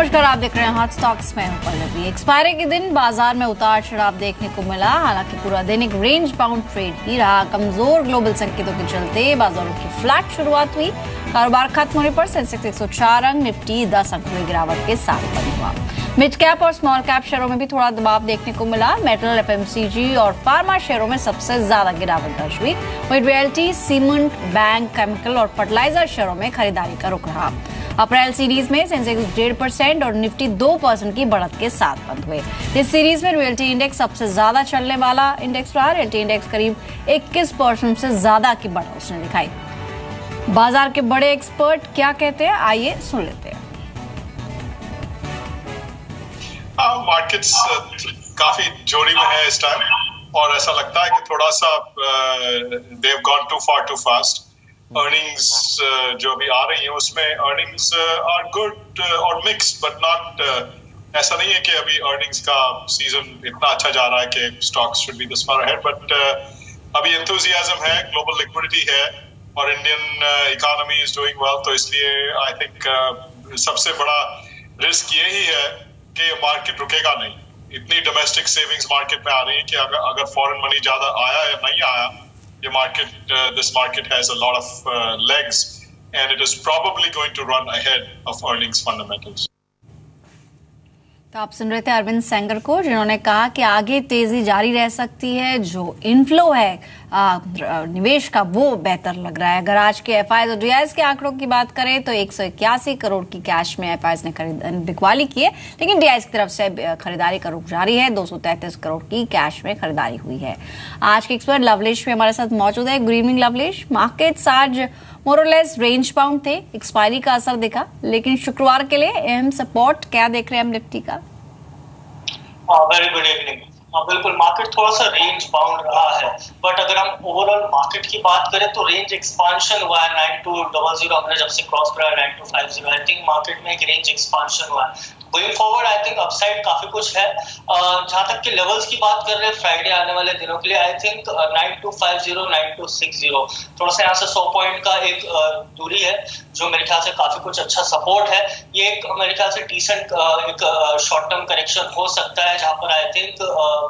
नमस्कार, आप देख रहे हैं हॉट स्टॉक्स में। पल्लवी, एक्सपायरी के दिन बाजार में उतार चढ़ाव देखने को मिला। हालांकि पूरा दिन एक रेंज बाउंड ट्रेड ही रहा। कमजोर ग्लोबल संकेतों के चलते बाजारों की फ्लैट शुरुआत हुई। कारोबार खत्म होने पर सेंसेक्स 104 अंक, निफ्टी 10 अंक की गिरावट के साथ बंद हुआ। मिड कैप और स्मॉल कैप शेयरों में भी थोड़ा दबाव देखने को मिला। मेटल, एफएमसीजी और फार्मा शेयरों में सबसे ज्यादा गिरावट दर्ज हुई। वहीं रियल्टी, सीमेंट, बैंक, केमिकल और फर्टिलाइजर शेयरों में खरीदारी का रुख रहा। अप्रैल सीरीज में सेंसेक्स 1.5% और निफ्टी 2% की बढ़त के साथ बंद हुए। इस सीरीज में रियल्टी इंडेक्स सबसे ज्यादा चलने वाला इंडेक्स रहा। रियल्टी इंडेक्स करीब 21% से ज्यादा की बढ़त उसने दिखाई। बाजार के बड़े एक्सपर्ट क्या कहते हैं, आइए सुन लेते हैं। मार्केट्स काफी जोड़ी में है इस टाइम और ऐसा लगता है कि थोड़ा सा they have gone too far too fast. Earnings जो अभी आ रही है उसमें अर्निंग्स आर गुड और मिक्स्ड बट नॉट, ऐसा नहीं है कि अभी अर्निंग्स का सीजन इतना अच्छा जा रहा है कि stocks should be this far ahead, but अभी एंथुसियाज्म है, ग्लोबल लिक्विडिटी है और Indian economy is doing well. तो इसलिए आई थिंक सबसे बड़ा रिस्क यही है कि मार्केट रुकेगा नहीं। इतनी डोमेस्टिक सेविंग्स मार्केट में आ रही है कि अगर फॉरेन मनी ज्यादा आया या नहीं आया, ये market, this market has a lot of legs and it is probably going to run ahead of earnings fundamentals. तो आप सुन रहे थे अरविंद सेंगर को, जिन्होंने कहा कि आगे तेजी जारी रह सकती है। जो इनफ्लो है निवेश का वो बेहतर लग रहा है। अगर आज के एफआईज और डीआईएस के आंकड़ों की बात करें तो 181 करोड़ की कैश में एफआईज ने बिकवाली की है, लेकिन डीआईएस की तरफ से खरीदारी का रुख जारी है। 233 करोड़ की कैश में खरीदारी हुई है। आज के एक्सपर्ट लवलेश भी हमारे साथ मौजूद है। गुड इवनिंग लवलेश। मार्केट्स आज मोरलेस रेंज बाउंड थे, एक्सपायरी का असर दिखा, लेकिन शुक्रवार के लिए अहम सपोर्ट क्या देख रहे हैं हम निफ्टी का? Very good evening. बिल्कुल, मार्केट थोड़ा सा रेंज बाउंड रहा है, बट अगर हम ओवरऑल मार्केट की बात करें तो रेंज एक्सपांशन हुआ है। 9200 हमने जब से क्रॉस करा 9250, आई थिंक मार्केट में एक रेंज एक्सपांशन हुआ है। Going forward I think upside काफी कुछ है। जहां तक के लेवल्स की बात कर रहे हैं फ्राइडे आने वाले दिनों के लिए, आई थिंक 9250 9260 थोड़ा सा यहाँ से 100 पॉइंट का एक दूरी है, जो मेरे ख्याल से काफी कुछ अच्छा सपोर्ट है। ये एक मेरे ख्याल से डिसेंट एक शॉर्ट टर्म करेक्शन हो सकता है, जहां पर I think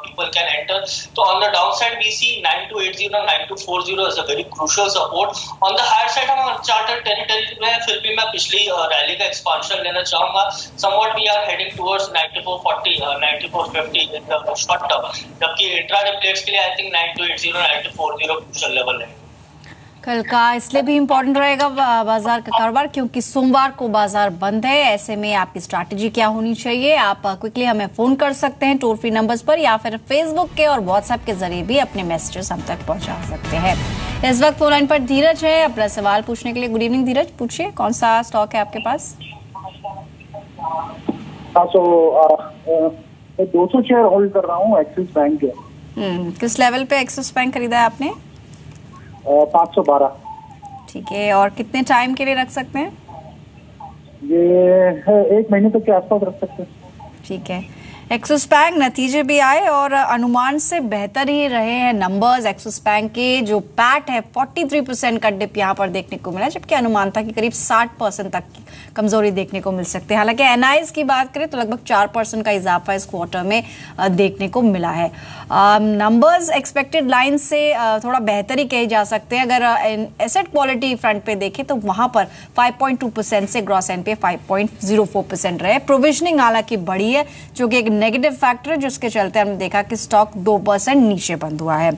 people can enter. तो on the down side we see 9280 9240 is a very crucial support. On the higher side हम अनचार्टेड टेरिटरी में, फिर भी मैं पिछली रैली का एक्सपांशन लेना चाहूंगा। Somewhat we are heading towards 9440 9450 in the short term, जबकि इंट्राडे प्लेयर्स के लिए आई थिंक 9280 9240 क्रूशियल लेवल है। कल का इसलिए भी इम्पोर्टेंट रहेगा बाजार का कारोबार, क्योंकि सोमवार को बाजार बंद है। ऐसे में आपकी स्ट्रैटेजी क्या होनी चाहिए? आप क्विकली हमें फोन कर सकते हैं टोल फ्री नंबर्स पर, या फिर फेसबुक के और व्हाट्सएप के जरिए भी अपने मैसेजेस हम तक पहुंचा सकते हैं। इस वक्त फोन लाइन पर धीरज है अपना सवाल पूछने के लिए। गुड इवनिंग धीरज, पूछिए कौन सा स्टॉक है आपके पास? 200 शेयर होल्ड कर रहा हूँ एक्सिस बैंक के। किस लेवल पे एक्सिस बैंक खरीदा है आपने? 512। ठीक है, और कितने टाइम के लिए रख सकते हैं? ये 1 महीने तक के आसपास रख सकते हैं। ठीक है। एक्सिस बैंक नतीजे भी आए और अनुमान से बेहतर ही रहे हैं नंबर्स। एक्सिस बैंक के जो पैट है 43% का डिप यहाँ पर देखने को मिला, जबकि अनुमान था कि करीब 60% तक की कमजोरी देखने को मिल सकती है। हालांकि एनआईएस की बात करें तो लगभग 4% का इजाफा इस क्वार्टर में देखने को मिला है। नंबर्स एक्सपेक्टेड लाइन से थोड़ा बेहतरी कही जा सकते हैं। अगर एसेट क्वालिटी फ्रंट पे देखें तो वहां पर 5.2% से ग्रॉस एनपीए 5.04% रहे। प्रोविजनिंग हालांकि बढ़ी है, जो कि एक नेगेटिव फैक्टर है, जिसके चलते हमने देखा कि स्टॉक 2% नीचे बंद हुआ है।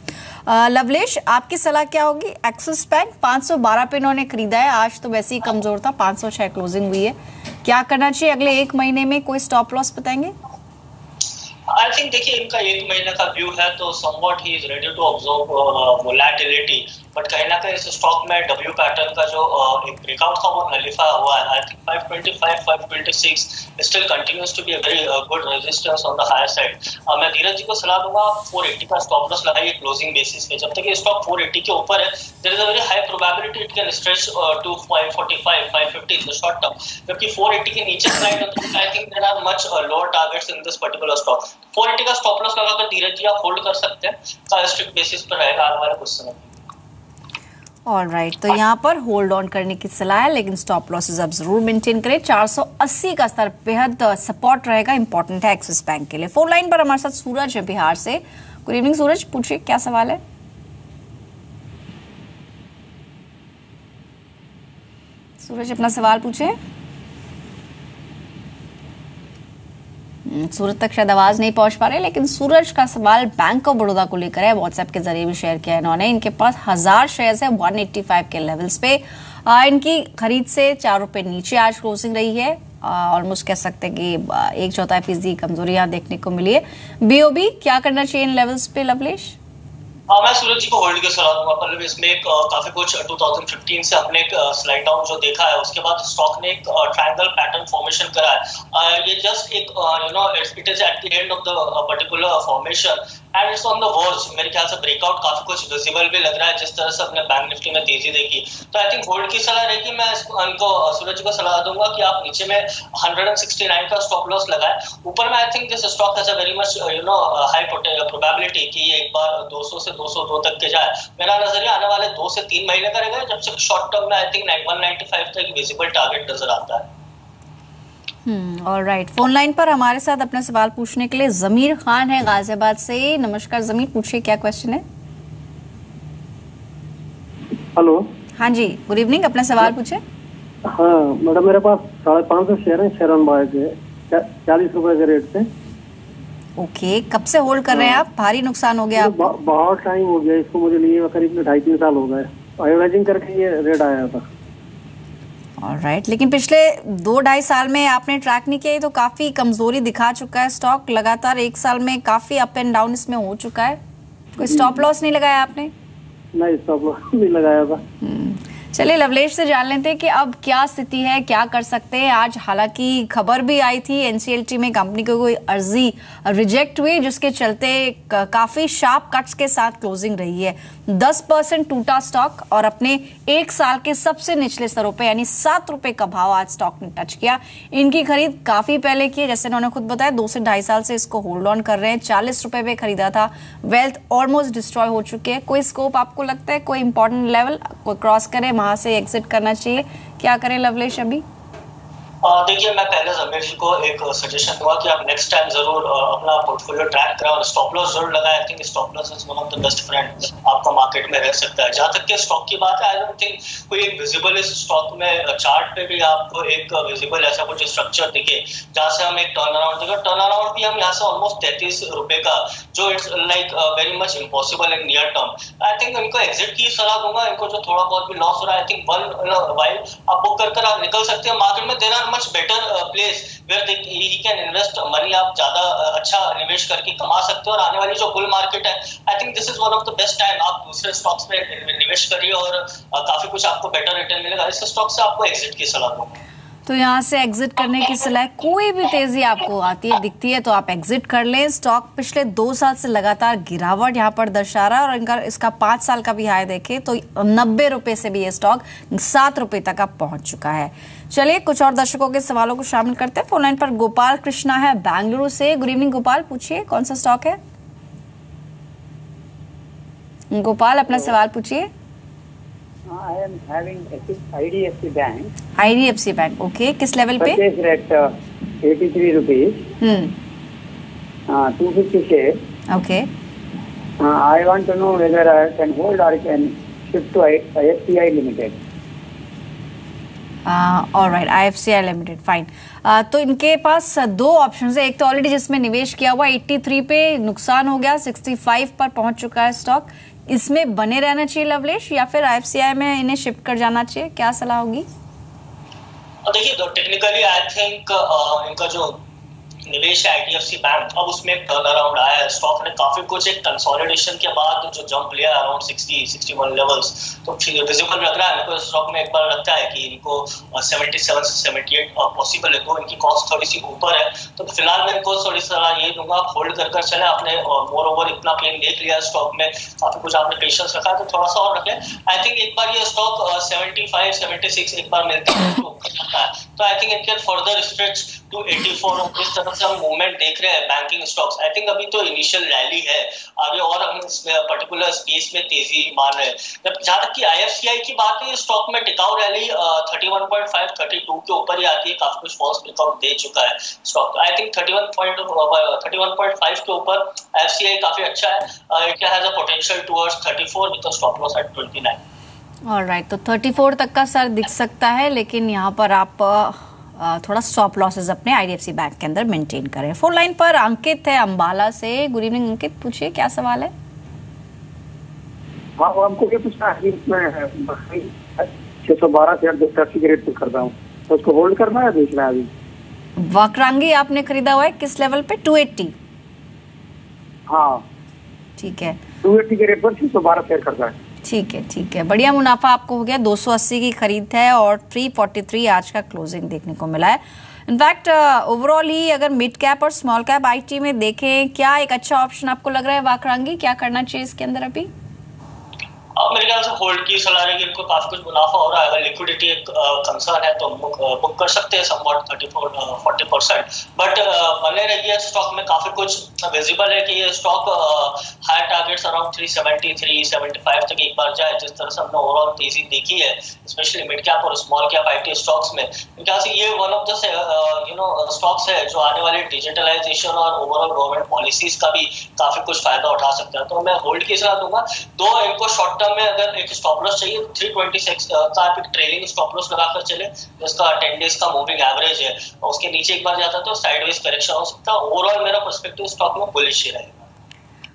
लवलेश, आपकी सलाह क्या होगी? एक्सिस बैंक 512 पे इन्होंने खरीदा है, आज तो वैसे ही कमजोर था, 506 क्लोजिंग हुई है। क्या करना चाहिए अगले 1 महीने में? कोई स्टॉप लॉस बताएंगे? आई थिंक देखिए, इनका 1 महीने का व्यू है तो somewhat he is ready to observe volatility, but कहीं ना कहीं इस स्टॉक में डब्ल्यू पैटर्न का जो एक ब्रेकआउट था वो नलिफाई हुआ है। I think 525 526 still continues to be a very good resistance on the higher side. मैं धीरज जी को सलाह दूंगा 480 का स्टॉप लॉस लगाइए क्लोजिंग बेसिस पे। जब तक ये स्टॉक 480 के ऊपर है, there is a very high probability it can stretch to 545 550 in the short term, जबकि 480 के नीचे स्लाइड होता है। I think there are much lower targets in this particular stock. 480 का स्टॉप लॉस लगाकर धीरज जी आप होल्ड कर सकते हैं, स्ट्रिक्ट बेसिस पर रहेगा आने वाले कुछ समय। ऑलराइट, तो यहाँ पर होल्ड ऑन करने की सलाह है, लेकिन स्टॉप लॉसेस अब जरूर मेंटेन करें। 480 का स्तर बेहद सपोर्ट रहेगा, इंपॉर्टेंट है एक्सिस बैंक के लिए। फोन लाइन पर हमारे साथ सूरज है बिहार से। गुड इवनिंग सूरज, पूछिए क्या सवाल है। सूरज अपना सवाल पूछे। सूरज तक शायद आवाज नहीं पहुंच पा रहे, लेकिन सूरज का सवाल बैंक ऑफ बड़ौदा को लेकर है। व्हाट्सएप के जरिए भी शेयर किया इन्होंने। इनके पास 1000 शेयर्स है 185 के लेवल्स पे। इनकी खरीद से 4 रुपए नीचे आज क्लोजिंग रही है। ऑलमोस्ट कह सकते हैं कि 1/4% कमजोरी यहाँ देखने को मिली है। बीओबी क्या करना चाहिए इन लेवल्स पे लवलेश? मैं सूरज जी को होल्ड की सलाह दूंगा। पहले इसमें काफी कुछ 2015 से हमने एक स्लाइड डाउन जो देखा है, उसके बाद स्टॉक ने एक ट्रायंगल पैटर्न फॉर्मेशन करा है। ये जस्ट एक it is at the end of the particular formation and it's on the verge. मेरे ख्याल से ब्रेकआउट काफी कुछ विजिबल भी लग रहा है, जिस तरह से अपने बैंक निफ्टी में तेजी देखी। तो आई थिंक होल्ड की सलाह रहेगी। मैं उनको सूरज जी को सलाह दूंगा कि आप नीचे में 169 का स्टॉप लॉस लगाए। ऊपर में I think this stock has a very much high probability कि ये एक बार 200 से 202 तक के जाए। मेरा नजरिया आने वाले 2 से 3 महीने का रहेगा, जब से शॉर्ट टर्म में आई थिंक 195 तक विजिबल टारगेट नजर आता है। ऑलराइट, फोन लाइन पर हमारे साथ अपना सवाल पूछने के लिए जमीर खान है गाजियाबाद से। नमस्कार जमीर, पूछिए क्या क्वेश्चन है। हेलो। हाँ जी, गुड इवनिंग, अपना सवाल पूछे। हाँ मैडम, मेरे पास 550 शेयर है शेरन बाय के 40 रुपए के रेट से। ओके, कब से होल्ड कर रहे हैं आप? भारी नुकसान हो गया आपको? बहुत टाइम हो गया इसको मुझे लिए, करीब 2.5-3 साल हो गए। एवरेजिंग करके ये रेट आया था। ऑलराइट, लेकिन पिछले 2-2.5 साल में आपने ट्रैक नहीं किया, तो काफी कमजोरी दिखा चुका है स्टॉक। लगातार 1 साल में काफी अप एंड डाउन इसमें हो चुका है। कोई स्टॉप लॉस नहीं लगाया आपने? नहीं, स्टॉप लॉस नहीं लगाया था। चलिए लवलेश से जान लेते हैं कि अब क्या स्थिति है, क्या कर सकते हैं। आज हालांकि खबर भी आई थी एनसीएलटी में कंपनी को कोई अर्जी रिजेक्ट हुई, जिसके चलते काफी शार्प कट्स के साथ क्लोजिंग रही है। 10% टूटा स्टॉक और अपने 1 साल के सबसे निचले स्तरों पे यानी 7 रुपए का भाव आज स्टॉक ने टच किया। इनकी खरीद काफी पहले की है, जैसे उन्होंने खुद बताया 2 से 2.5 साल से इसको होल्ड ऑन कर रहे हैं। 40 रुपए पे खरीदा था। वेल्थ ऑलमोस्ट डिस्ट्रॉय हो चुके हैं। कोई स्कोप आपको लगता है, कोई इंपॉर्टेंट लेवल कोई क्रॉस करे, वहां से एग्जिट करना चाहिए? क्या करें लवलेश अभी? देखिए, मैं पहले जमीर जी को एक सजेशन दूंगा कि आप नेक्स्ट टाइम जरूर अपना पोर्टफोलियो ट्रैक करें और स्टॉप लॉस जरूर लगाएं। I think stop loss is one of the best friend आपका मार्केट में रह सकता है। जहां तक के स्टॉक की बात है, आई डोंट थिंक कोई एक विजिबल इस स्टॉक में चार्ट पे भी आपको एक विजिबल ऐसा कुछ स्ट्रक्चर दिखे जहां से हम एक टर्न अराउंड देखें। टर्न अराउंड भी हम यहाँ से ऑलमोस्ट 33 रुपए का, जो it's like very much impossible in near term. I think इनको एग्जिट की सलाह दूंगा। इनको जो थोड़ा बहुत भी लॉस हो रहा है, आई थिंक वन वाइल आप बुक कर आप निकल सकते हैं मार्केट में। There are much better place where he can invest money. आप ज्यादा अच्छा निवेश करके कमा सकते हो और आने वाली जो बुल मार्केट है, I think this is one of the best time. आप दूसरे स्टॉक्स में निवेश करिए और काफी कुछ आपको बेटर रिटर्न मिलेगा। इस स्टॉक से आपको एग्जिट की सलाह दूंगा। तो यहाँ से एग्जिट करने की सलाह, कोई भी तेजी आपको आती है दिखती है तो आप एग्जिट कर लें। स्टॉक पिछले 2 साल से लगातार गिरावट यहाँ पर दर्शा रहा है और इसका 5 साल का भी हाई देखें तो 90 रुपए से भी ये स्टॉक 7 रुपए तक अब पहुंच चुका है। चलिए कुछ और दर्शकों के सवालों को शामिल करते हैं। फोन लाइन पर गोपाल कृष्णा है बेंगलुरु से। गुड इवनिंग गोपाल, पूछिए कौन सा स्टॉक है। गोपाल अपना सवाल पूछिए। I am having IDFC Bank. IDFC bank, okay, किस लेवल पे? Purchase rate 83 rupees. 250 shares. Okay. I want to know whether I can hold or can shift to IFCI Limited. Alright, IFCI limited, fine. तो इनके पास 2 options है। एक तो already जिसमें निवेश किया हुआ 83 पे नुकसान हो गया, 65 पर पहुंच चुका है स्टॉक। इसमें बने रहना चाहिए लवलेश या फिर IFCI में इन्हें शिफ्ट कर जाना चाहिए? क्या सलाह होगी? देखिए, टेक्निकली आई थिंक इनका जो निवेश है IDFC बैंक, अब उसमें एक टर्न अराउंड आया है। स्टॉक ने काफी कुछ एक कंसोलिडेशन के बाद जो जंप लिया अराउंड 60-61 लेवल्स, तो विजिबल लग रहा है मेरे को। स्टॉक में एक बार लगता है कि इनको 77 से 78 पॉसिबल है, तो इनकी कॉस्ट थोड़ी सी ऊपर है। तो फिलहाल मैं इनको थोड़ी सलाह ये दूंगा, आप होल्ड कर चले। आपने मोर ओवर इतना पेन देख लिया स्टॉक में, काफी कुछ आपने पेशेंस रखा है, तो थोड़ा सा और रखें। आई थिंक एक बार ये स्टॉक 75-76 एक बार मिलता है तो I think it can further stretch to 84 और इस तरफ तरह से हम मूवमेंट देख रहे हैं बैंकिंग स्टॉक्स, आई थिंक अभी तो इनिशियल रैली है, आगे और हम इस पर्टिकुलर स्पेस में तेजी मान रहे हैं। जहां तक कि IFCI की बात है, स्टॉक में टिकाऊ रैली 31.5 32 के ऊपर ही आती है, काफी कुछ फॉल्स ब्रेकआउट दे चुका है स्टॉक। आई थिंक 31.5 के ऊपर IFCI काफी अच्छा है, it has a potential towards 34 with a stop loss at 29। Alright, तो 34 तक का सर दिख सकता है, लेकिन यहाँ पर आप थोड़ा स्टॉप लॉसेस अपने IDFC बैंक के अंदर मेंटेन करें। फोन लाइन पर अंकित है अंबाला से। गुड इवनिंग अंकित, पूछिए क्या सवाल है। हाँ, हमको ये पूछना है कि मैं 612 शेयर 280 के रेट पे खरीदा हूँ, तो उसको होल्ड करना है बेचना है अभी? वाकरांगी आपने खरीदा हुआ है किस लेवल पे? 280। हाँ ठीक है, 280 के रेट पर 612 शेयर खरीदा है। ठीक है, ठीक है, बढ़िया मुनाफा आपको हो गया। 280 की खरीद है और 343 आज का क्लोजिंग देखने को मिला है। इनफैक्ट ओवरऑल ही अगर मिड कैप और स्मॉल कैप IT में देखें, क्या एक अच्छा ऑप्शन आपको लग रहा है वाकरांगी? क्या करना चाहिए इसके अंदर अभी? मेरे ख्याल से होल्ड की सलाह रहेगी, इनको काफी कुछ मुनाफा हो रहा है। अगर लिक्विडिटी एक कंसर्न है तो बुक कर सकते हैं समवॉट 34-40%, बट बने रहिए स्टॉक में। काफी कुछ विजिबल है कि ये स्टॉक हाई टारगेट्स अराउंड 370-375 तक एक बार जाए, जिस तरह से हमने ओवरऑल तेजी देखी है स्पेशली मिड कैप और स्मॉल कैप IT स्टॉक्स में। मेरे ख्याल से ये वन ऑफ द स्टॉक्स है जो आने वाले डिजिटलाइजेशन और ओवरऑल गवर्नमेंट पॉलिसीज का भी काफी कुछ फायदा उठा सकता है, तो मैं होल्ड की सलाह दूंगा। दो इनको शॉर्ट टर्म में अगर एक स्टॉप लॉस चाहिए 326 का आप एक ट्रेलिंग स्टॉप लॉस लगाकर चले, जिसका 10 डेज का मूविंग एवरेज है, उसके नीचे एक बार जाता है तो साइडवेज करेक्शन हो सकता है। ओवरऑल मेरा पर्सपेक्टिव स्टॉक में बुलिश ही रहेगा।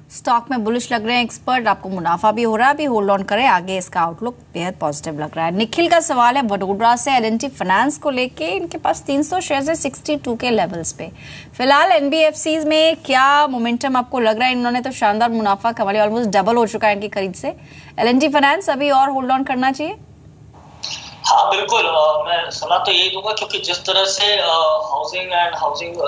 स्टॉक में बुलिश लग रहे हैं एक्सपर्ट, आपको मुनाफा भी हो रहा है, अभी होल्ड ऑन करें, आगे इसका आउटलुक बेहद पॉजिटिव लग रहा है। निखिल का सवाल है वडोदरा से L&T फाइनेंस को लेके। इनके पास 300 शेयर्स है 62 के लेवल्स पे। फिलहाल NBFCs में क्या मोमेंटम आपको लग रहा है? इन्होंने तो शानदार मुनाफा कमा लिया, ऑलमोस्ट डबल हो चुका है इनकी खरीद से। L&T फाइनेंस अभी और होल्ड ऑन करना चाहिए? हाँ बिल्कुल, मैं सलाह तो यही दूंगा, क्योंकि जिस तरह से हाउसिंग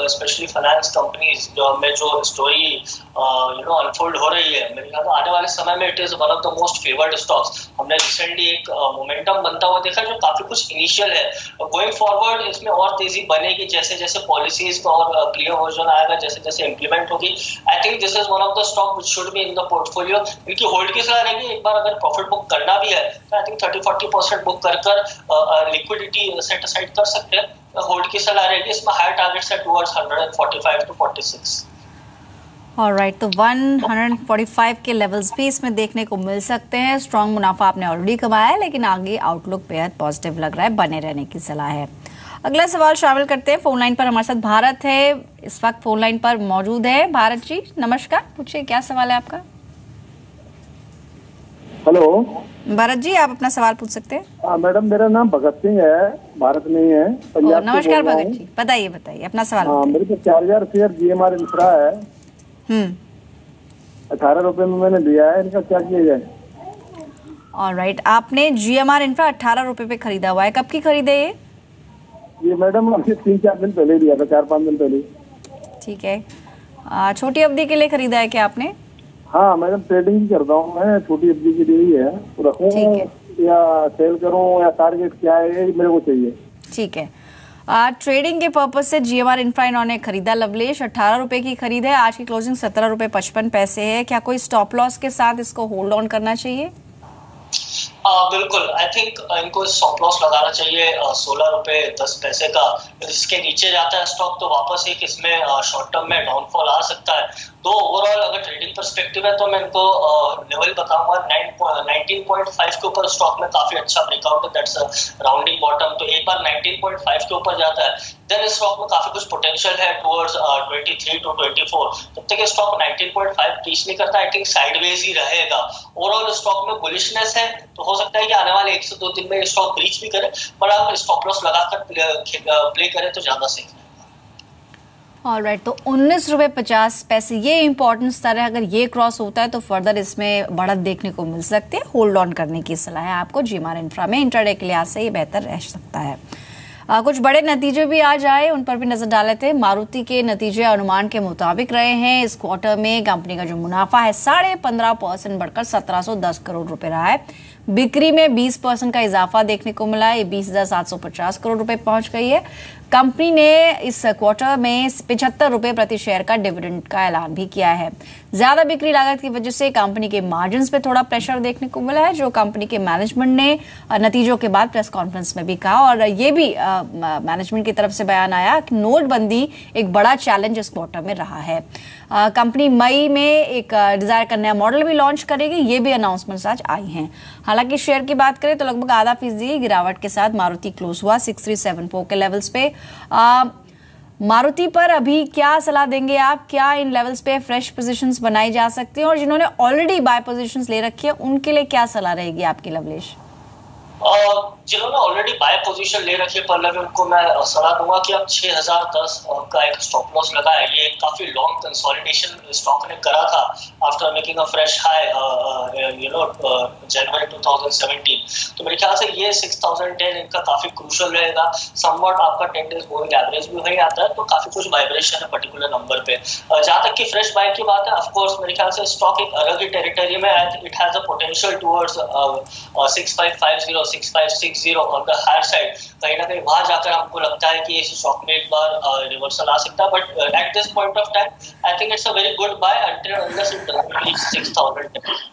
स्पेशली फाइनेंस कंपनीज में जो स्टोरी अनफोल्ड हो रही है, मेरे ख्याल आने वाले समय में it is one of the most favoured stocks. हमने रिसेंटली एक मोमेंटम बनता हुआ देखा जो काफी कुछ इनिशियल है। गोइंग फॉरवर्ड इसमें और तेजी बनेगी जैसे जैसे पॉलिसीज का और क्लियर वर्जन आएगा, जैसे जैसे इंप्लीमेंट होगी। I think this is one of the stock which should be in the portfolio. इनकी होल्ड की सलाह रहेगी, एक बार अगर प्रॉफिट बुक करना भी है तो आई थिंक 30-40% बुक कर लिक्विडिटी सेट असाइड कर सकते हैं। होल्ड की सलाह रहेगी, इसमें हाई टारगेट्स है टुवर्ड्स 145 to 46। ऑलराइट, तो 145 के लेवल्स भी इसमें देखने को मिल सकते हैं। स्ट्रॉन्ग मुनाफा आपने ऑलरेडी कमाया है, लेकिन आगे आउटलुक बेहद पॉजिटिव लग रहा है, बने रहने की सलाह है। अगला सवाल शामिल करते हैं। फोन लाइन पर हमारे साथ भारत है, इस वक्त फोन लाइन पर मौजूद है। भारत जी नमस्कार, पूछिए क्या सवाल है आपका? हेलो भारत जी, आप अपना सवाल पूछ सकते हैं। मैडम, मेरा नाम भगत सिंह है, भारत नहीं है, पंजाब से। नमस्कार भगत जी, बताइए अपना सवाल। मेरे पास 4000 शेयर GMR इंफ्रा है, 18 रुपए में मैंने लिया है, इनका क्या किया जाए? ऑलराइट, आपने GMR इंफ्रा 18 रुपए पे खरीदा हुआ है, कब की खरीदे ये मैडम अभी 3-4 दिन पहले लिया था, 4-5 दिन पहले। ठीक है, छोटी अवधि के लिए खरीदा है क्या आपने? हाँ मैडम, ट्रेडिंग ही करता हूँ मैं, छोटी अवधि के लिए ही है। रखूँ या सेल करूँ या टारगेट क्या है, ये मेरे को चाहिए। ठीक है, ट्रेडिंग के पर्पज से GMR इंफ्रा इन्होंने खरीदा लवलेश, 18 रुपए की खरीद है, आज की क्लोजिंग 17 रुपए 55 पैसे है। क्या कोई स्टॉप लॉस के साथ इसको होल्ड ऑन करना चाहिए? बिल्कुल, आई थिंक इनको स्टॉप लॉस लगाना चाहिए 16 रुपए 10 पैसे का। इसके नीचे जाता है स्टॉक तो वापस एक इसमें शॉर्ट टर्म में डाउनफॉल आ सकता है। तो ओवरऑल अगर ट्रेडिंग पर्सपेक्टिव है तो मैं इनको लेवल बताऊंगा 19.5 के ऊपर स्टॉक में काफी अच्छा ब्रेकआउट है, दैट्स राउंडिंग बॉटम। तो एक बार 19.5 के ऊपर जाता है देन इस स्टॉक में काफी कुछ पोटेंशियल है टुवर्ड्स 23 to 24। जब तक स्टॉक 19.5 रीच नहीं करता, आई थिंक साइडवेज ही रहेगा। ओवरऑल स्टॉक में बुलिशनेस है, तो हो सकता है कि आने वाले 1 से 2 दिन में स्टॉक रीच भी करे, पर आप स्टॉप लॉस लगाकर प्ले करें तो ज्यादा सही है। ऑलराइट, तो 19 रुपए 50 पैसे ये इंपॉर्टेंट स्तर है, अगर ये क्रॉस होता है तो फर्दर इसमें बढ़त देखने को मिल सकती है। होल्ड ऑन करने की सलाह है आपको GMR इंफ्रा में, इंट्राडे के लिहाज से ये बेहतर रह सकता है। कुछ बड़े नतीजे भी आज आए, उन पर भी नजर डाले थे। मारुति के नतीजे अनुमान के मुताबिक रहे हैं। इस क्वार्टर में कंपनी का जो मुनाफा है 15.5% बढ़कर 1710 करोड़ रुपए रहा है। बिक्री में 20% का इजाफा देखने को मिला है, ये 20,750 करोड़ रुपए पहुंच गई है। कंपनी ने इस क्वार्टर में 75 रुपए प्रति शेयर का डिविडेंड का ऐलान भी किया है। ज्यादा बिक्री लागत की वजह से कंपनी के मार्जिन्स पे थोड़ा प्रेशर देखने को मिला है, जो कंपनी के मैनेजमेंट ने नतीजों के बाद प्रेस कॉन्फ्रेंस में भी कहा। और ये भी मैनेजमेंट की तरफ से बयान आया कि नोटबंदी एक बड़ा चैलेंज इस क्वार्टर में रहा है। कंपनी मई में एक डिजायर का नया मॉडल भी लॉन्च करेगी, ये भी अनाउंसमेंट्स आज आई हैं। हालांकि शेयर की बात करें तो लगभग आधा फीसदी गिरावट के साथ मारुति क्लोज हुआ 6374 के लेवल्स पे। मारुति पर अभी क्या सलाह देंगे आप? क्या इन लेवल्स पे फ्रेश पोजीशंस बनाई जा सकती हैं, और जिन्होंने ऑलरेडी बाय पोजीशंस ले रखी है उनके लिए क्या सलाह रहेगी आपकी लवलेश? जिन्होंने ऑलरेडी बाय पोजीशन ले रखी है पल्लवी, उनको मैं सलाह दूंगा कि आप 6010 का एक स्टॉप लॉस लगाए। ये काफी लॉन्ग कंसोलिडेशन स्टॉक ने करा था after making a fresh high जनवरी 2017। तो मेरे ख्याल से ये 6010 इनका काफी क्रूशियल रहेगा। समवट आपका 10 डेज मूविंग एवरेज भी वही आता है, तो काफी कुछ वाइब्रेशन है पर्टिकुलर नंबर पे। जहां तक कि फ्रेश बाय की बात है, ऑफ कोर्स मेरे ख्याल से स्टॉक एक अलग ही टेरिटरी में है। It has a potential towards 6550 6560 on the higher side. कहीं ना कहीं वहां जाकर हमको लगता है कि इस स्टॉक में एक बार रिवर्सल आ सकता है, but at this point of time I think it's a very good buy until unless it doesn't reach 6000।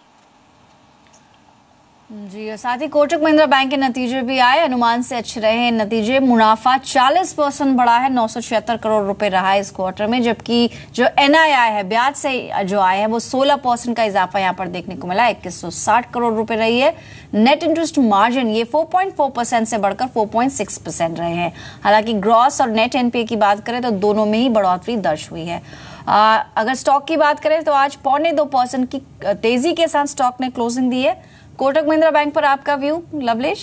जी, और साथ ही कोटक महिंद्रा बैंक के नतीजे भी आए, अनुमान से अच्छे रहे हैं नतीजे। मुनाफा 40% बढ़ा है, 976 करोड़ रुपए रहा है इस क्वार्टर में, जबकि जो NII है ब्याज से जो आया है वो 16% का इजाफा यहाँ पर देखने को मिला, 2160 करोड़ रुपए रही है। नेट इंटरेस्ट मार्जिन ये 4.4% से बढ़कर 4.6% रहे हैं। हालांकि ग्रॉस और नेट NPA की बात करें तो दोनों में ही बढ़ोतरी दर्ज हुई है। अगर स्टॉक की बात करें तो आज 0.25% की तेजी के साथ स्टॉक ने क्लोजिंग दी है। कोटक महिंद्रा बैंक पर आपका व्यू लवलेश?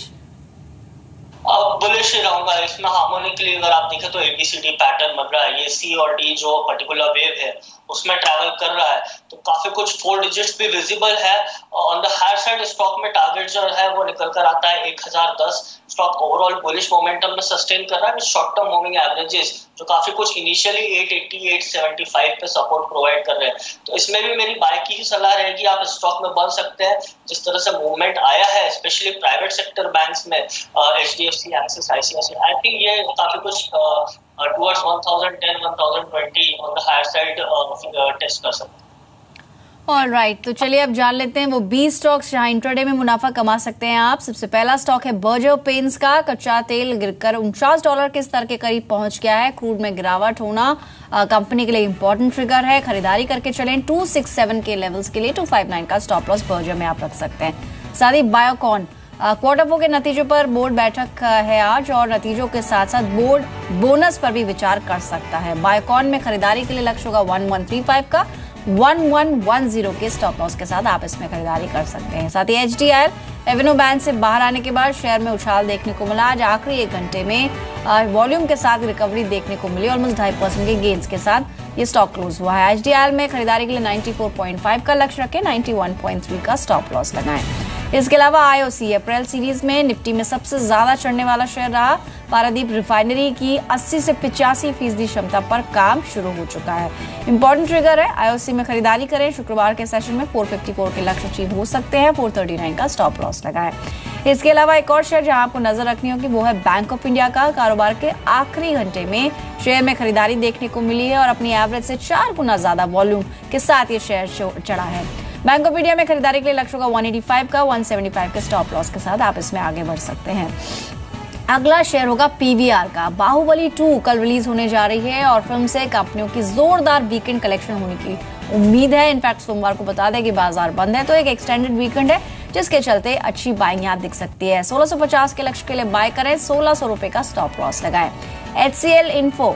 बुलिश ही रहूंगा इसमें। हार्मोनिकली अगर आप देखें तो ABCD पैटर्न बन रहा है। ये C और D जो पर्टिकुलर वेव है उसमें ट्रैवल कर रहा है, तो काफी कुछ 4 डिजिट्स भी विजिबल है। On the higher side stock में टारगेट जो है वो निकल कर आता है 1010। स्टॉक ओवरऑल बुलिश मोमेंटम में सस्टेन कर रहा है। शॉर्ट टर्म मूविंग एवरेजेस जो काफी कुछ इनिशियली 880 875 पे सपोर्ट प्रोवाइड कर रहे हैं, तो इसमें भी मेरी बाय की ही सलाह रहेगी। आप स्टॉक में बन सकते हैं। जिस तरह से मूवमेंट आया है स्पेशली प्राइवेट सेक्टर बैंक्स में, HDFC, axis, ICICI, I think ये काफी कुछ towards 1010 1020 on the higher side test कर सकते हैं। ऑलराइट, तो चलिए अब जान लेते हैं वो 20 स्टॉक्स जहां इंट्राडे में मुनाफा कमा सकते हैं आप। सबसे पहला स्टॉक है बर्जर पेंट्स का। कच्चा तेल गिरकर $49 के स्तर के करीब पहुंच गया है। क्रूड में गिरावट होना कंपनी के लिए इंपॉर्टेंट ट्रिगर है। खरीदारी करके चलें 267 के लेवल्स के लिए। 259 का स्टॉप लॉस बर्जर में आप रख सकते हैं। साथ ही बायोकॉन क्वार्टर 4 के नतीजों पर बोर्ड बैठक है आज, और नतीजों के साथ साथ बोर्ड बोनस पर भी विचार कर सकता है। बायोकॉन में खरीदारी के लिए लक्ष्य होगा 1135 का। 1110 के स्टॉप लॉस के साथ आप इसमें खरीदारी कर सकते हैं। साथ ही HDIL एवेन्यू बैंड से बाहर आने के बाद शेयर में उछाल देखने को मिला। आज आखिरी 1 घंटे में वॉल्यूम के साथ रिकवरी देखने को मिली। ऑलमोस्ट 2.5% के गेन्स के साथ ये स्टॉक क्लोज हुआ है। HDIL में खरीदारी के लिए 94.5 का लक्ष्य रखें, 91.3 का स्टॉप लॉस लगाएं। इसके अलावा IOC अप्रैल सीरीज में निफ्टी में सबसे ज्यादा चढ़ने वाला शेयर रहा। पारादीप रिफाइनरी की 80 से 85% क्षमता पर काम शुरू हो चुका है। इंपॉर्टेंट ट्रिगर है, IOC में खरीदारी करें। शुक्रवार के सेशन में 454 के लक्ष्य अचीव हो सकते हैं। 439 का स्टॉप लॉस लगाएं। इसके अलावा एक और शेयर जहां आपको नजर रखनी होगी वो है बैंक ऑफ इंडिया का। कारोबार के आखिरी घंटे में शेयर में खरीदारी देखने को मिली है और अपनी एवरेज से 4 गुना ज्यादा वॉल्यूम के साथ ये शेयर चढ़ा है। बैंक ऑफ इंडिया में खरीदारी के लिए लक्ष्य होगा 185 का। 175 के स्टॉप लॉस के साथ आप इसमें आगे बढ़ सकते हैं। अगला शेयर होगा PVR का। बाहुबली 2 कल रिलीज होने जा रही है और फिल्म से कंपनियों की जोरदार वीकेंड कलेक्शन होने की उम्मीद है। इनफैक्ट सोमवार को बता दें कि बाजार बंद है, तो एक एक्सटेंडेड वीकेंड है जिसके चलते अच्छी बाइंग यहाँ दिख सकती है। 1650 के लक्ष्य के लिए बाय करें। 1600 रुपए का स्टॉप लॉस लगाएं। HCL इन्फो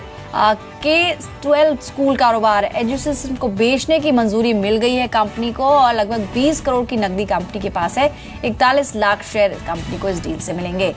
K-12 स्कूल कारोबार एजुकेशन को बेचने की मंजूरी मिल गई है कंपनी को, और लगभग 20 करोड़ की नकदी कंपनी के पास है। 41 लाख शेयर कंपनी को इस डील से मिलेंगे।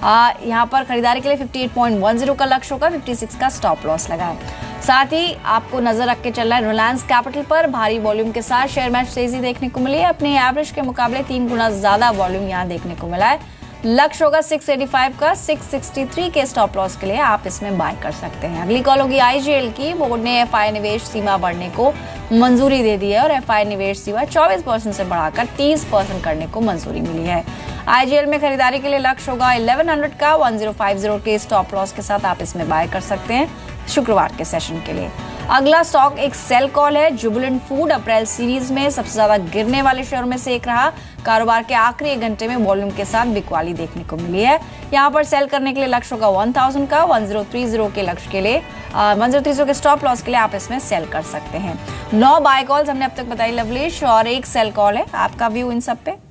यहाँ पर खरीदारी के लिए 58.10 का लक्ष्य होगा। 56 का स्टॉप लॉस लगाएं। साथ ही आपको नजर रख के चलना है रिलायंस कैपिटल पर। भारी वॉल्यूम के साथ शेयर में तेजी देखने को मिली है। अपने एवरेज के मुकाबले 3 गुना ज्यादा वॉल्यूम यहाँ देखने को मिला है। लक्ष्य होगा 685 का, 663 के स्टॉप लॉस के लिए आप इसमें बाय कर सकते हैं। अगली कॉल होगी आईजीएल की। बोर्ड ने एफआई निवेश सीमा बढ़ने को मंजूरी दे दी है और एफआई निवेश सीमा 24% से बढ़ाकर 30% करने को मंजूरी मिली है। आईजीएल में खरीदारी के लिए लक्ष्य होगा 1100 का, 1050 के स्टॉप लॉस के साथ आप इसमें बाय कर सकते हैं शुक्रवार के सेशन के लिए। अगला स्टॉक एक सेल कॉल है। जुबिलेंट फूड अप्रैल सीरीज में सबसे ज्यादा गिरने वाले शेयरों में से एक रहा। कारोबार के आखिरी 1 घंटे में वॉल्यूम के साथ बिकवाली देखने को मिली है। यहां पर सेल करने के लिए लक्ष्य होगा 1000 का, 1030 के लक्ष्य के लिए 1030 के स्टॉप लॉस के लिए आप इसमें सेल कर सकते हैं। 9 बाय कॉल्स हमने अब तक बताई लवलेश, और एक सेल कॉल है। आपका व्यू इन सब पे?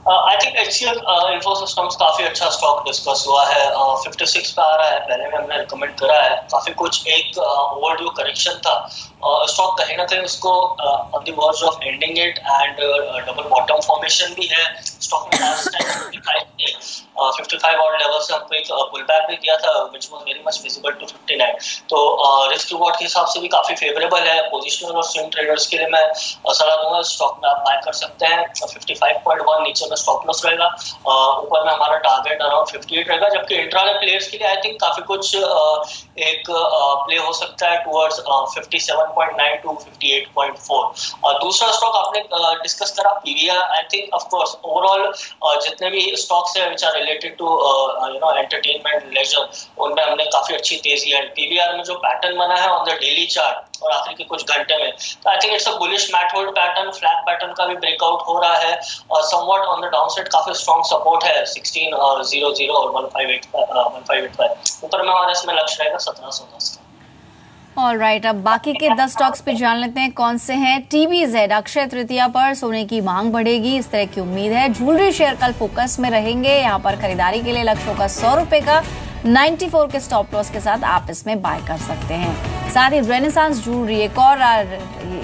आई थिंक HCL इन्फोसिस्टम्स काफी अच्छा स्टॉक डिस्कस हुआ है। 56 पे आ रहा है, पहले में हमने रिकमेंड करा है। काफी कुछ एक ओवरड्यू करेक्शन था। स्टॉक कहीं ना कहीं उसको on the verge of ending it and double bottom formation भी है। स्टॉक में लास्ट टाइम 55 और लेवल से हमको एक पुल बैक भी दिया था which was very much visible to 59। तो रिस्क रिवॉर्ड के हिसाब से भी काफी फेवरेबल है। पोजिशनल और स्विंग ट्रेडर्स के लिए मैं सलाह दूंगा स्टॉक में आप बाय कर सकते हैं। 55.1 नीचे में स्टॉप लॉस रहेगा, ऊपर में हमारा टारगेट अराउंड 58 रहेगा। जबकि इंट्राडे प्लेयर्स के लिए आई थिंक काफी कुछ एक प्ले हो सकता है टुवर्ड्स 57.9 टू 58.4। दूसरा स्टॉक आपने डिस्कस करा PVR. I think of course overall जितने भी स्टॉक्स है which are related to entertainment leisure, उनमें हमने काफी अच्छी तेजी है। पीवीआर में जो पैटर्न बना है ऑन द डेली चार्ट और आखिरी के कुछ घंटे में, तो I think it's a bullish mat hold pattern. Flag pattern का भी ब्रेकआउट हो रहा है और समवॉट ऑन द डाउनसाइड काफी स्ट्रांग सपोर्ट है 1600 और 1585। ऊपर में हमारा इसमें लक्ष्य रहेगा 1710 का। ऑलराइट, अब बाकी के 10 स्टॉक्स पे जान लेते हैं कौन से हैं। टीवीजेड, अक्षय तृतीया पर सोने की मांग बढ़ेगी, इस तरह की उम्मीद है। ज्वेलरी शेयर कल फोकस में रहेंगे। यहाँ पर खरीदारी के लिए लक्ष्य होगा 100 रुपए का, 94 के स्टॉप लॉस के साथ आप इसमें बाय कर सकते हैं। साथ ही रेनेसांस ज्वेलरी एक और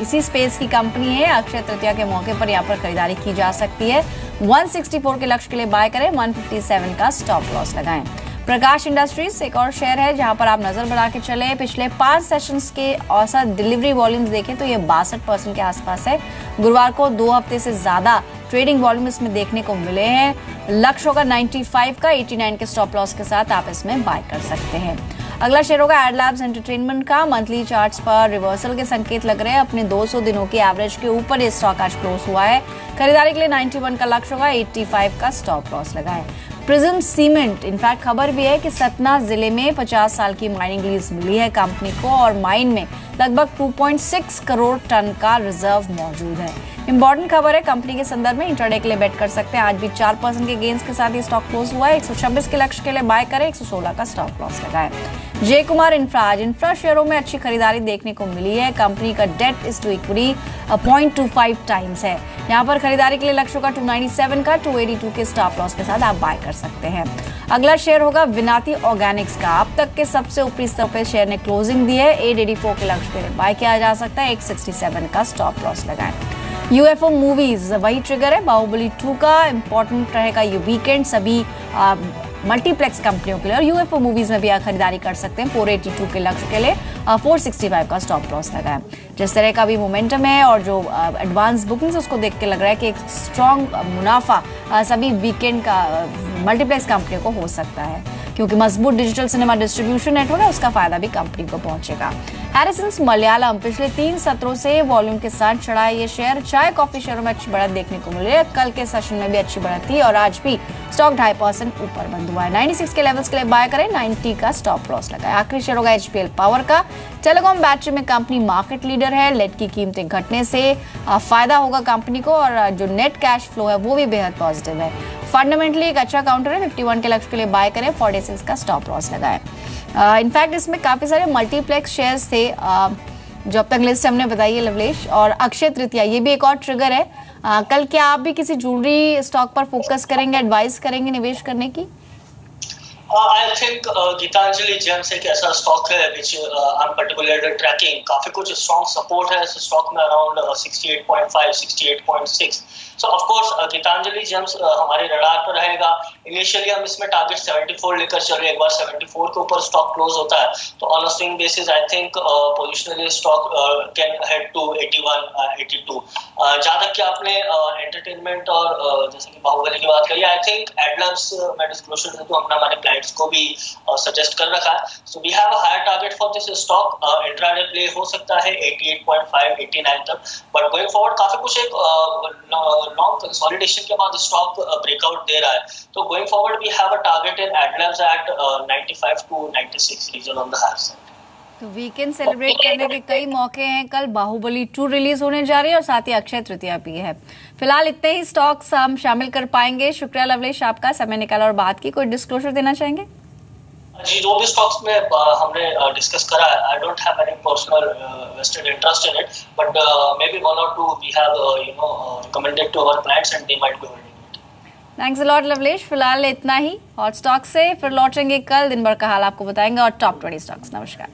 इसी स्पेस की कंपनी है। अक्षय तृतीया के मौके पर यहाँ पर खरीदारी की जा सकती है। 164 के लक्ष्य के लिए बाय करें, 157 का स्टॉप लॉस लगाएं। प्रकाश इंडस्ट्रीज एक और शेयर है जहां पर आप नजर बढ़ा के चले। पिछले 5 सेशंस के औसत डिलीवरी वॉल्यूम्स देखें तो ये 62% के आसपास है। गुरुवार को 2 हफ्ते से ज्यादा ट्रेडिंग वॉल्यूम इसमें देखने को मिले हैं। लक्ष्य होगा 95 का, 89 के स्टॉप लॉस के साथ आप इसमें बाय कर सकते हैं। अगला शेयर होगा एडलैब्स एंटरटेनमेंट का। मंथली चार्ट्स पर रिवर्सल के संकेत लग रहे हैं। अपने 200 दिनों की एवरेज के ऊपर ये स्टॉक आज क्लोज हुआ है। खरीदारी के लिए 91 का लक्ष्य होगा, 85 का स्टॉप लॉस लगाएं। प्रिज्म सीमेंट, इनफैक्ट खबर भी है कि सतना जिले में 50 साल की माइनिंग लीज मिली है कंपनी को और माइन में लगभग 2.6 करोड़ टन का रिजर्व मौजूद है। इंपॉर्टेंट खबर है कंपनी के संदर्भ में। इंट्राडे के लिए बेट कर सकते हैं। आज भी 4% के गेंस के साथ ये स्टॉक क्लोज हुआ है। 126 के लक्ष्य के लिए बाय करें, 116 का स्टॉप लॉस लगाएं। जय कुमार इंफ्रा शेयरों में अच्छी खरीदारी देखने को मिली है। कंपनी का debt is to equity 0.25 times है। यहाँ पर खरीदारी के लिए लक्ष्य होगा 297 का, 282 के स्टॉप लॉस के साथ आप बाय कर सकते हैं। अगला शेयर होगा विनाती ऑर्गेनिक्स का। अब तक के सबसे ऊपरी स्तर पर शेयर ने क्लोजिंग दी है। 884 के लक्ष्य के लिए बाय किया जा सकता है, 167 का स्टॉप लॉस लगाएं। यूएफओ मूवीज वही ट्रिगर है बाहुबली 2 का। इंपॉर्टेंट रहेगा ये वीकेंड सभी मल्टीप्लेक्स कंपनियों के लिए और यूएफओ मूवीज में भी आप खरीदारी कर सकते हैं। 482 के लक्ष्य के लिए 465 का स्टॉप लॉस लगाएं। जिस तरह का भी मोमेंटम है और जो एडवांस बुकिंग्स उसको देख के लग रहा है कि एक स्ट्रॉन्ग मुनाफा सभी वीकेंड का मल्टीप्लेक्स कंपनियों को हो सकता है, क्योंकि मजबूत डिजिटल सिनेमा डिस्ट्रीब्यूशन नेटवर्क है, उसका फायदा भी कंपनी को पहुंचेगा। हैरिसंस मलयालम पिछले 3 सत्रों से वॉल्यूम के साथ चढ़ा है ये शेयर। चाय कॉफी शेयरों में अच्छी बढ़त देखने को मिल रही है। कल के सेशन में भी अच्छी बढ़त थी और आज भी स्टॉक 2.5% ऊपर बंद हुआ है। 96 के लेवल्स के लिए बाय करें, 90 का स्टॉप लॉस लगाए। आखिरी शेयर होगा एचपीएल पावर का। टेलीकॉम बैटरी में कंपनी मार्केट लीडर है। लेड की कीमतें घटने से फायदा होगा कंपनी को और जो नेट कैश फ्लो है वो भी बेहद पॉजिटिव है। फंडामेंटली एक अच्छा काउंटर है। 51 के लक्ष्य के लिए बाय करें, 46 का स्टॉप लॉस लगाएं। इनफैक्ट इसमें काफी सारे मल्टीप्लेक्स शेयर्स थे जो अब तक लिस्ट हमने बताई है लवलेश। और अक्षय तृतीया ये भी एक और ट्रिगर है। कल क्या आप भी किसी ज्वेलरी स्टॉक पर फोकस करेंगे, एडवाइस करेंगे निवेश करने की? I think गीतांजलि जेम्स एक ऐसा स्टॉक है which I'm particularly tracking. काफी कुछ strong support है इस स्टॉक में around 68.5, 68.6. So of course Gitanjali Gems हमारे रडार पर रहेगा. Initially हम इसमें टारगेट 74 लेकर चले, एक बार 74 के ऊपर स्टॉक क्लोज होता है तो on a swing basis I think positionally stock can head to 81, 82. जहाँ तक कि आपने एंटरटेनमेंट और जैसे कि बाहुबली की बात करी, आई थिंक एडलब्स मैं डिस्क्लोजर देता हूँ, हमने हमारे क्लाइंट्स को भी सजेस्ट कर रखा है. So we have a higher target for this stock. Intraday play हो सकता है 88.5, 89 तक, बट गोइंग फॉरवर्ड काफी कुछ एक लॉन्ग कंसोलिडेशन के बाद स्टॉक ब्रेकआउट दे रहा है. तो going forward we have a target in Adlabs at 95 to 96 region on the higher side. तो वीकेंड सेलिब्रेट करने के कई मौके हैं. कल बाहुबली 2 रिलीज होने जा रही है और साथ ही अक्षय तृतीया भी है. फिलहाल इतने ही स्टॉक्स हम शामिल कर पाएंगे. शुक्रिया लवलेश आपका समय निकाला और बात की. कोई डिस्क्लोजर देना चाहेंगे? जी, जो भी स्टॉक्स में हमने डिस्कस करा है, I don't have any personal vested interest in it, but maybe 1 or 2 we have recommended to our clients and they might be holding it. Thanks a lot Lovlesh. फिलहाल इतना ही हॉट स्टॉक से. फिर लौटेंगे कल. दिन भर का हाल आपको बताएंगे और टॉप 20 स्टॉक्स. नमस्कार.